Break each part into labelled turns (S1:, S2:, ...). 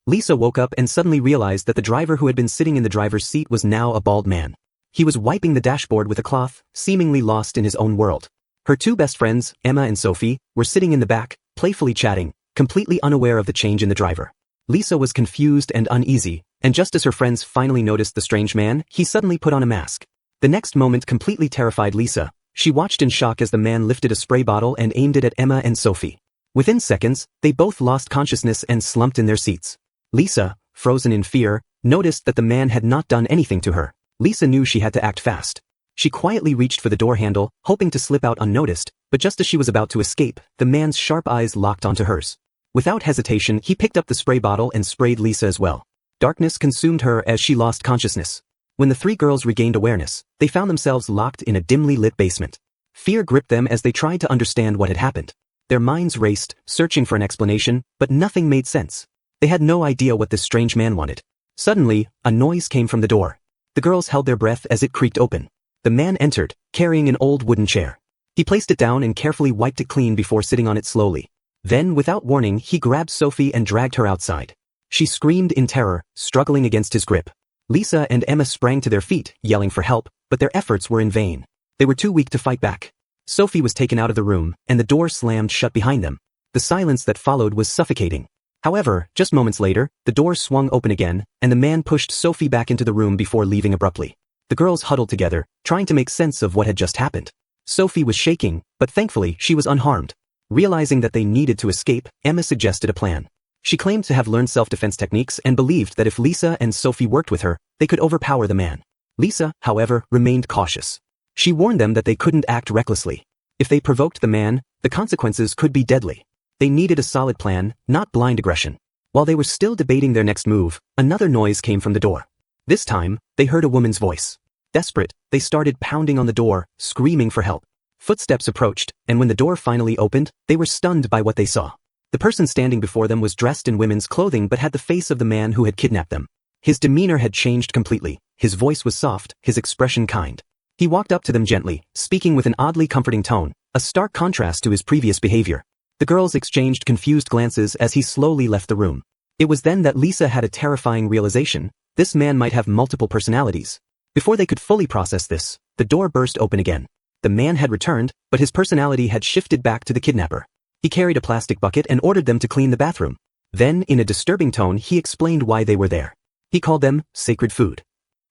S1: Lisa woke up and suddenly realized that the driver who had been sitting in the driver's seat was now a bald man. He was wiping the dashboard with a cloth, seemingly lost in his own world. Her two best friends, Emma and Sophie, were sitting in the back, playfully chatting, completely unaware of the change in the driver. Lisa was confused and uneasy, and just as her friends finally noticed the strange man, he suddenly put on a mask. The next moment completely terrified Lisa. She watched in shock as the man lifted a spray bottle and aimed it at Emma and Sophie. Within seconds, they both lost consciousness and slumped in their seats. Lisa, frozen in fear, noticed that the man had not done anything to her. Lisa knew she had to act fast. She quietly reached for the door handle, hoping to slip out unnoticed, but just as she was about to escape, the man's sharp eyes locked onto hers. Without hesitation, he picked up the spray bottle and sprayed Lisa as well. Darkness consumed her as she lost consciousness. When the three girls regained awareness, they found themselves locked in a dimly lit basement. Fear gripped them as they tried to understand what had happened. Their minds raced, searching for an explanation, but nothing made sense. They had no idea what this strange man wanted. Suddenly, a noise came from the door. The girls held their breath as it creaked open. The man entered, carrying an old wooden chair. He placed it down and carefully wiped it clean before sitting on it slowly. Then, without warning, he grabbed Sophie and dragged her outside. She screamed in terror, struggling against his grip. Lisa and Emma sprang to their feet, yelling for help, but their efforts were in vain. They were too weak to fight back. Sophie was taken out of the room, and the door slammed shut behind them. The silence that followed was suffocating. However, just moments later, the door swung open again, and the man pushed Sophie back into the room before leaving abruptly. The girls huddled together, trying to make sense of what had just happened. Sophie was shaking, but thankfully she was unharmed. Realizing that they needed to escape, Emma suggested a plan. She claimed to have learned self-defense techniques and believed that if Lisa and Sophie worked with her, they could overpower the man. Lisa, however, remained cautious. She warned them that they couldn't act recklessly. If they provoked the man, the consequences could be deadly. They needed a solid plan, not blind aggression. While they were still debating their next move, another noise came from the door. This time, they heard a woman's voice. Desperate, they started pounding on the door, screaming for help. Footsteps approached, and when the door finally opened, they were stunned by what they saw. The person standing before them was dressed in women's clothing but had the face of the man who had kidnapped them. His demeanor had changed completely. His voice was soft, his expression kind. He walked up to them gently, speaking with an oddly comforting tone, a stark contrast to his previous behavior. The girls exchanged confused glances as he slowly left the room. It was then that Lisa had a terrifying realization: this man might have multiple personalities. Before they could fully process this, the door burst open again. The man had returned, but his personality had shifted back to the kidnapper. He carried a plastic bucket and ordered them to clean the bathroom. Then, in a disturbing tone, he explained why they were there. He called them sacred food.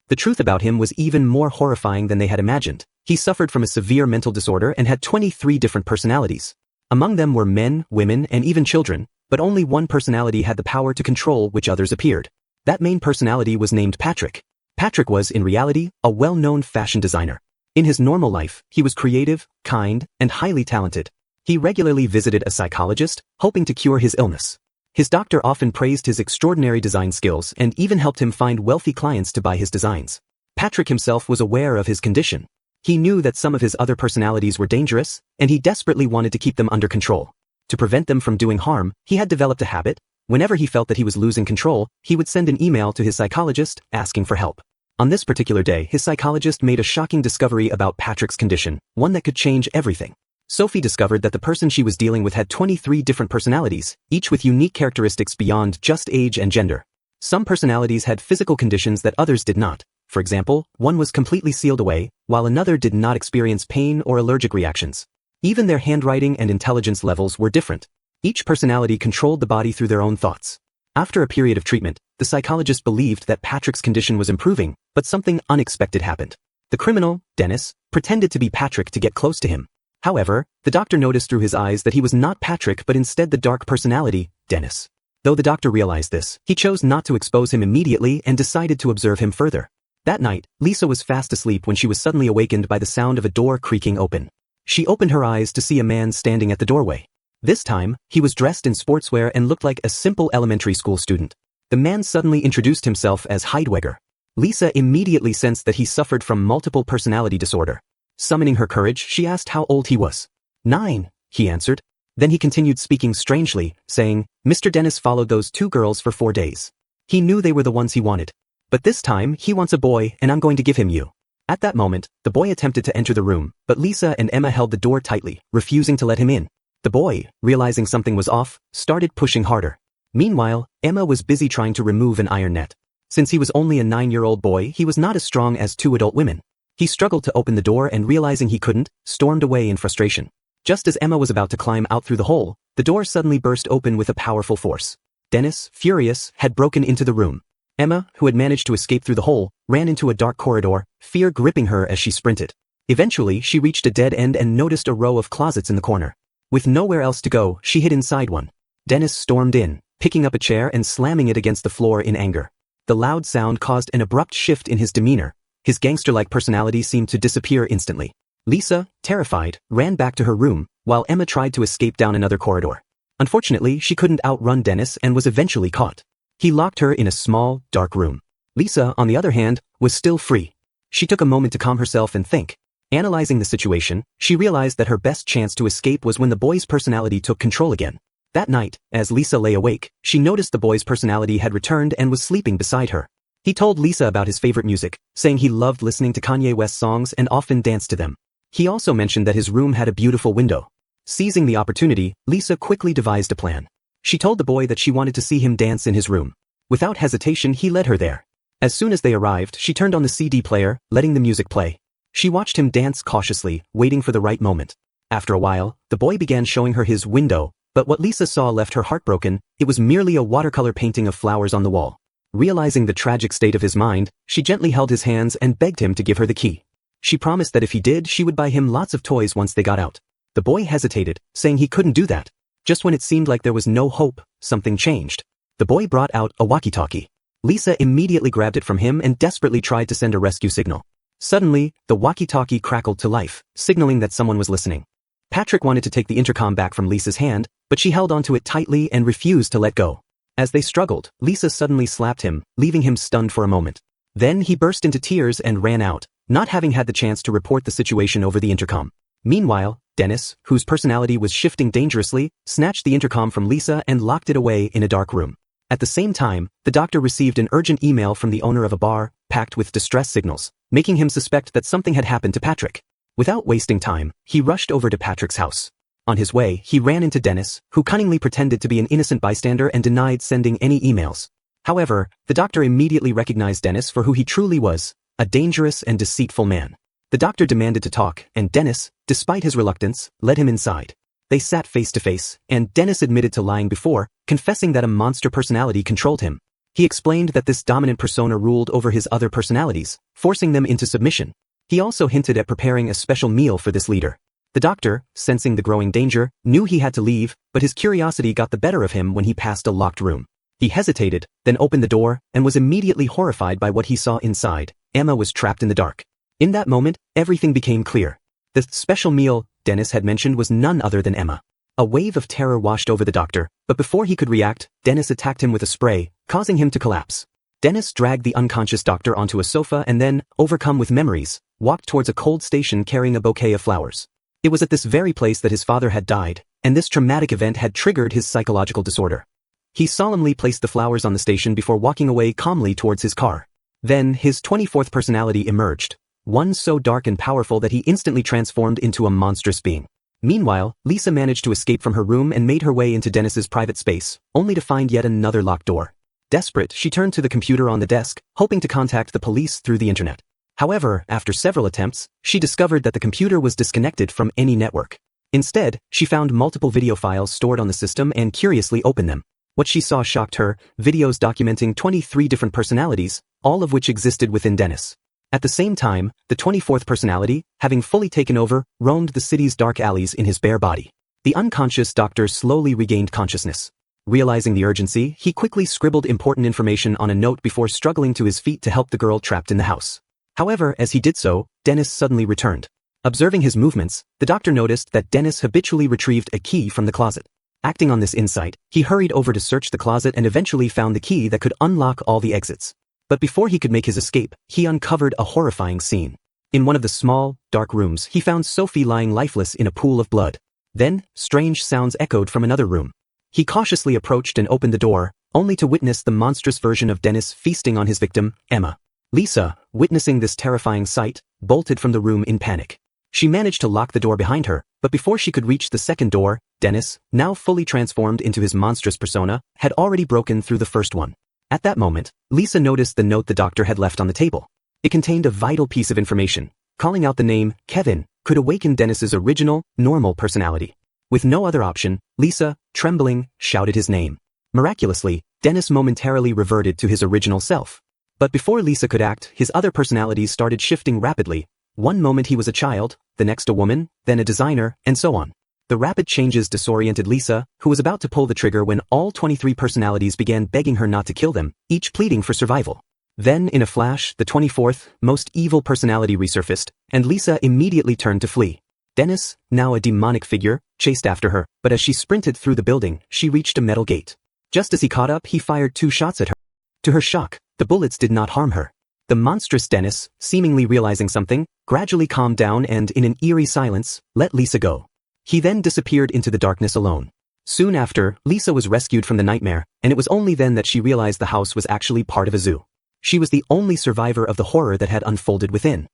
S1: The truth about him was even more horrifying than they had imagined. He suffered from a severe mental disorder and had 23 different personalities. Among them were men, women, and even children, but only one personality had the power to control which others appeared. That main personality was named Patrick. Patrick was, in reality, a well-known fashion designer. In his normal life, he was creative, kind, and highly talented. He regularly visited a psychologist, hoping to cure his illness. His doctor often praised his extraordinary design skills and even helped him find wealthy clients to buy his designs. Patrick himself was aware of his condition. He knew that some of his other personalities were dangerous, and he desperately wanted to keep them under control. To prevent them from doing harm, he had developed a habit. Whenever he felt that he was losing control, he would send an email to his psychologist, asking for help. On this particular day, his psychologist made a shocking discovery about Patrick's condition, one that could change everything. Sophie discovered that the person she was dealing with had 23 different personalities, each with unique characteristics beyond just age and gender. Some personalities had physical conditions that others did not. For example, one was completely sealed away, while another did not experience pain or allergic reactions. Even their handwriting and intelligence levels were different. Each personality controlled the body through their own thoughts. After a period of treatment, the psychologist believed that Patrick's condition was improving, but something unexpected happened. The criminal, Dennis, pretended to be Patrick to get close to him. However, the doctor noticed through his eyes that he was not Patrick but instead the dark personality, Dennis. Though the doctor realized this, he chose not to expose him immediately and decided to observe him further. That night, Lisa was fast asleep when she was suddenly awakened by the sound of a door creaking open. She opened her eyes to see a man standing at the doorway. This time, he was dressed in sportswear and looked like a simple elementary school student. The man suddenly introduced himself as Heidegger. Lisa immediately sensed that he suffered from multiple personality disorder. Summoning her courage, she asked how old he was. 9, he answered. Then he continued speaking strangely, saying, Mr. Dennis followed those 2 girls for 4 days. He knew they were the ones he wanted. But this time, he wants a boy, and I'm going to give him you. At that moment, the boy attempted to enter the room, but Lisa and Emma held the door tightly, refusing to let him in. The boy, realizing something was off, started pushing harder. Meanwhile, Emma was busy trying to remove an iron net. Since he was only a 9-year-old boy, he was not as strong as 2 adult women. He struggled to open the door and realizing he couldn't, stormed away in frustration. Just as Emma was about to climb out through the hole, the door suddenly burst open with a powerful force. Dennis, furious, had broken into the room. Emma, who had managed to escape through the hole, ran into a dark corridor, fear gripping her as she sprinted. Eventually, she reached a dead end and noticed a row of closets in the corner. With nowhere else to go, she hid inside one. Dennis stormed in, picking up a chair and slamming it against the floor in anger. The loud sound caused an abrupt shift in his demeanor. His gangster-like personality seemed to disappear instantly. Lisa, terrified, ran back to her room, while Emma tried to escape down another corridor. Unfortunately, she couldn't outrun Dennis and was eventually caught. He locked her in a small, dark room. Lisa, on the other hand, was still free. She took a moment to calm herself and think. Analyzing the situation, she realized that her best chance to escape was when the boy's personality took control again. That night, as Lisa lay awake, she noticed the boy's personality had returned and was sleeping beside her. He told Lisa about his favorite music, saying he loved listening to Kanye West songs and often danced to them. He also mentioned that his room had a beautiful window. Seizing the opportunity, Lisa quickly devised a plan. She told the boy that she wanted to see him dance in his room. Without hesitation, he led her there. As soon as they arrived, she turned on the CD player, letting the music play. She watched him dance cautiously, waiting for the right moment. After a while, the boy began showing her his window, but what Lisa saw left her heartbroken. It was merely a watercolor painting of flowers on the wall. Realizing the tragic state of his mind, she gently held his hands and begged him to give her the key. She promised that if he did, she would buy him lots of toys once they got out. The boy hesitated, saying he couldn't do that. Just when it seemed like there was no hope, something changed. The boy brought out a walkie-talkie. Lisa immediately grabbed it from him and desperately tried to send a rescue signal. Suddenly, the walkie-talkie crackled to life, signaling that someone was listening. Patrick wanted to take the intercom back from Lisa's hand, but she held onto it tightly and refused to let go. As they struggled, Lisa suddenly slapped him, leaving him stunned for a moment. Then he burst into tears and ran out, not having had the chance to report the situation over the intercom. Meanwhile, Dennis, whose personality was shifting dangerously, snatched the intercom from Lisa and locked it away in a dark room. At the same time, the doctor received an urgent email from the owner of a bar, packed with distress signals, making him suspect that something had happened to Patrick. Without wasting time, he rushed over to Patrick's house. On his way, he ran into Dennis, who cunningly pretended to be an innocent bystander and denied sending any emails. However, the doctor immediately recognized Dennis for who he truly was, a dangerous and deceitful man. The doctor demanded to talk, and Dennis, despite his reluctance, led him inside. They sat face to face, and Dennis admitted to lying before, confessing that a monster personality controlled him. He explained that this dominant persona ruled over his other personalities, forcing them into submission. He also hinted at preparing a special meal for this leader. The doctor, sensing the growing danger, knew he had to leave, but his curiosity got the better of him when he passed a locked room. He hesitated, then opened the door, and was immediately horrified by what he saw inside. Emma was trapped in the dark. In that moment, everything became clear. The special meal Dennis had mentioned was none other than Emma. A wave of terror washed over the doctor, but before he could react, Dennis attacked him with a spray, causing him to collapse. Dennis dragged the unconscious doctor onto a sofa and then, overcome with memories, walked towards a cold station carrying a bouquet of flowers. It was at this very place that his father had died, and this traumatic event had triggered his psychological disorder. He solemnly placed the flowers on the station before walking away calmly towards his car. Then, his 24th personality emerged, one so dark and powerful that he instantly transformed into a monstrous being. Meanwhile, Lisa managed to escape from her room and made her way into Dennis's private space, only to find yet another locked door. Desperate, she turned to the computer on the desk, hoping to contact the police through the internet. However, after several attempts, she discovered that the computer was disconnected from any network. Instead, she found multiple video files stored on the system and curiously opened them. What she saw shocked her, videos documenting 23 different personalities, all of which existed within Dennis. At the same time, the 24th personality, having fully taken over, roamed the city's dark alleys in his bare body. The unconscious doctor slowly regained consciousness. Realizing the urgency, he quickly scribbled important information on a note before struggling to his feet to help the girl trapped in the house. However, as he did so, Dennis suddenly returned. Observing his movements, the doctor noticed that Dennis habitually retrieved a key from the closet. Acting on this insight, he hurried over to search the closet and eventually found the key that could unlock all the exits. But before he could make his escape, he uncovered a horrifying scene. In one of the small, dark rooms, he found Sophie lying lifeless in a pool of blood. Then, strange sounds echoed from another room. He cautiously approached and opened the door, only to witness the monstrous version of Dennis feasting on his victim, Emma. Lisa, witnessing this terrifying sight, bolted from the room in panic. She managed to lock the door behind her, but before she could reach the second door, Dennis, now fully transformed into his monstrous persona, had already broken through the first one. At that moment, Lisa noticed the note the doctor had left on the table. It contained a vital piece of information. Calling out the name, Kevin, could awaken Dennis's original, normal personality. With no other option, Lisa, trembling, shouted his name. Miraculously, Dennis momentarily reverted to his original self. But before Lisa could act, his other personalities started shifting rapidly. One moment he was a child, the next a woman, then a designer, and so on. The rapid changes disoriented Lisa, who was about to pull the trigger when all 23 personalities began begging her not to kill them, each pleading for survival. Then, in a flash, the 24th, most evil personality resurfaced, and Lisa immediately turned to flee. Dennis, now a demonic figure, chased after her, but as she sprinted through the building, she reached a metal gate. Just as he caught up, he fired 2 shots at her. To her shock, the bullets did not harm her. The monstrous Dennis, seemingly realizing something, gradually calmed down and, in an eerie silence, let Lisa go. He then disappeared into the darkness alone. Soon after, Lisa was rescued from the nightmare, and it was only then that she realized the house was actually part of a zoo. She was the only survivor of the horror that had unfolded within.